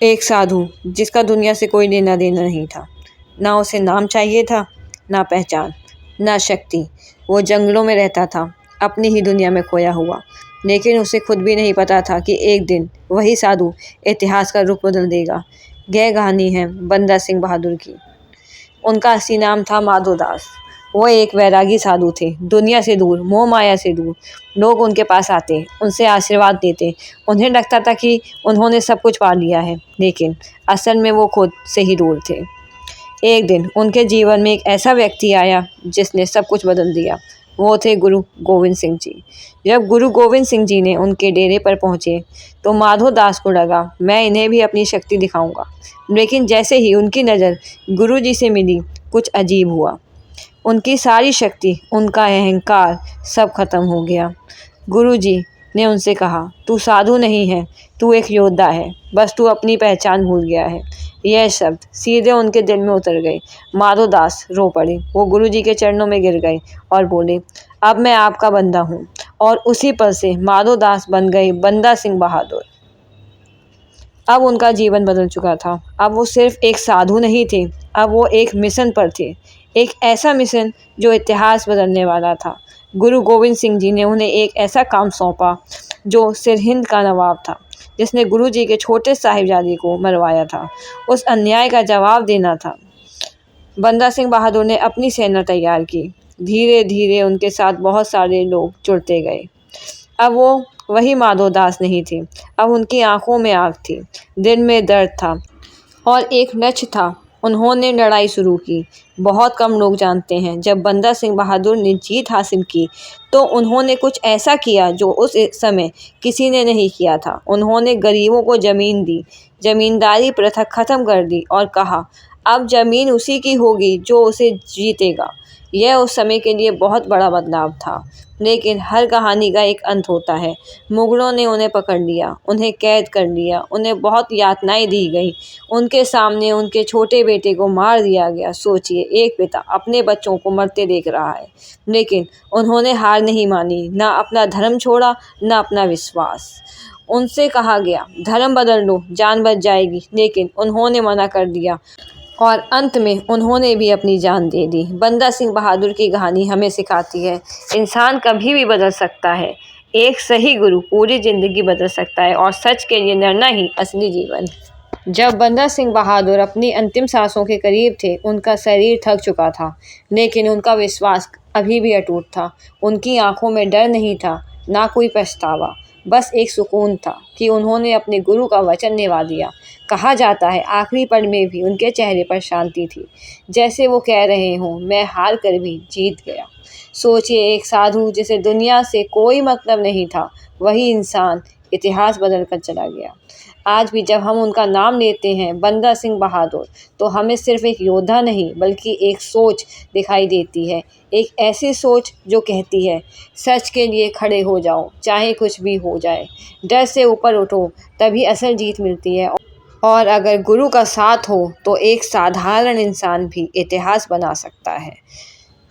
एक साधु जिसका दुनिया से कोई लेना देना नहीं था। ना उसे नाम चाहिए था, ना पहचान, ना शक्ति। वो जंगलों में रहता था, अपनी ही दुनिया में खोया हुआ। लेकिन उसे खुद भी नहीं पता था कि एक दिन वही साधु इतिहास का रुख बदल देगा। यह कहानी है बंदा सिंह बहादुर की। उनका असली नाम था माधो दास। वो एक वैरागी साधु थे, दुनिया से दूर, मोह माया से दूर। लोग उनके पास आते, उनसे आशीर्वाद देते। उन्हें लगता था कि उन्होंने सब कुछ पा लिया है, लेकिन असल में वो खुद से ही दूर थे। एक दिन उनके जीवन में एक ऐसा व्यक्ति आया जिसने सब कुछ बदल दिया। वो थे गुरु गोविंद सिंह जी। जब गुरु गोविंद सिंह जी ने उनके डेरे पर पहुंचे तो माधो दास को लगा, मैं इन्हें भी अपनी शक्ति दिखाऊंगा। लेकिन जैसे ही उनकी नज़र गुरु जी से मिली, कुछ अजीब हुआ। उनकी सारी शक्ति, उनका अहंकार सब खत्म हो गया। गुरु जी ने उनसे कहा, तू साधु नहीं है, तू एक योद्धा है, बस तू अपनी पहचान भूल गया है। यह शब्द सीधे उनके दिल में उतर गए। माधो दास रो पड़े। वो गुरु जी के चरणों में गिर गए और बोले, अब मैं आपका बंदा हूँ। और उसी पल से माधो दास बन गए बंदा सिंह बहादुर। अब उनका जीवन बदल चुका था। अब वो सिर्फ एक साधु नहीं थे, अब वो एक मिशन पर थे। एक ऐसा मिशन जो इतिहास बदलने वाला था। गुरु गोविंद सिंह जी ने उन्हें एक ऐसा काम सौंपा जो सिरहिंद का नवाब था, जिसने गुरु जी के छोटे साहिबजादे को मरवाया था। उस अन्याय का जवाब देना था। बंदा सिंह बहादुर ने अपनी सेना तैयार की। धीरे धीरे उनके साथ बहुत सारे लोग जुड़ते गए। अब वो वही माधो दास नहीं थे। अब उनकी आंखों में आग थी, दिल में दर्द था और एक लक्ष्य था। उन्होंने लड़ाई शुरू की। बहुत कम लोग जानते हैं, जब बंदा सिंह बहादुर ने जीत हासिल की तो उन्होंने कुछ ऐसा किया जो उस समय किसी ने नहीं किया था। उन्होंने गरीबों को ज़मीन दी, ज़मींदारी प्रथा ख़त्म कर दी और कहा, अब ज़मीन उसी की होगी जो उसे जीतेगा। यह उस समय के लिए बहुत बड़ा बदलाव था। लेकिन हर कहानी का एक अंत होता है। मुगलों ने उन्हें पकड़ लिया, उन्हें कैद कर लिया, उन्हें बहुत यातनाएं दी गई। उनके सामने उनके छोटे बेटे को मार दिया गया। सोचिए, एक पिता अपने बच्चों को मरते देख रहा है, लेकिन उन्होंने हार नहीं मानी, ना अपना धर्म छोड़ा, ना अपना विश्वास। उनसे कहा गया, धर्म बदल लो, जान बच जाएगी, लेकिन उन्होंने मना कर दिया और अंत में उन्होंने भी अपनी जान दे दी। बंदा सिंह बहादुर की कहानी हमें सिखाती है, इंसान कभी भी बदल सकता है। एक सही गुरु पूरी ज़िंदगी बदल सकता है और सच के लिए लड़ना ही असली जीवन। जब बंदा सिंह बहादुर अपनी अंतिम सांसों के करीब थे, उनका शरीर थक चुका था, लेकिन उनका विश्वास अभी भी अटूट था। उनकी आंखों में डर नहीं था, ना कोई पछतावा, बस एक सुकून था कि उन्होंने अपने गुरु का वचन निभा दिया। कहा जाता है, आखिरी पल में भी उनके चेहरे पर शांति थी, जैसे वो कह रहे हों, मैं हार कर भी जीत गया। सोचिए, एक साधु जिसे दुनिया से कोई मतलब नहीं था, वही इंसान इतिहास बदल कर चला गया। आज भी जब हम उनका नाम लेते हैं, बंदा सिंह बहादुर, तो हमें सिर्फ एक योद्धा नहीं बल्कि एक सोच दिखाई देती है। एक ऐसी सोच जो कहती है, सच के लिए खड़े हो जाओ, चाहे कुछ भी हो जाए। डर से ऊपर उठो, तभी असल जीत मिलती है। और अगर गुरु का साथ हो तो एक साधारण इंसान भी इतिहास बना सकता है।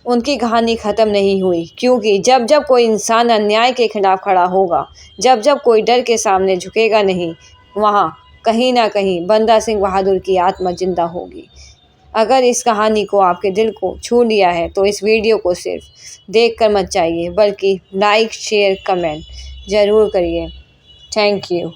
उनकी कहानी ख़त्म नहीं हुई, क्योंकि जब जब कोई इंसान अन्याय के खिलाफ खड़ा होगा, जब जब कोई डर के सामने झुकेगा नहीं, वहाँ कहीं ना कहीं बंदा सिंह बहादुर की आत्मा जिंदा होगी। अगर इस कहानी को आपके दिल को छू लिया है तो इस वीडियो को सिर्फ देख कर मत जाइए, बल्कि लाइक शेयर कमेंट ज़रूर करिए। Thank you.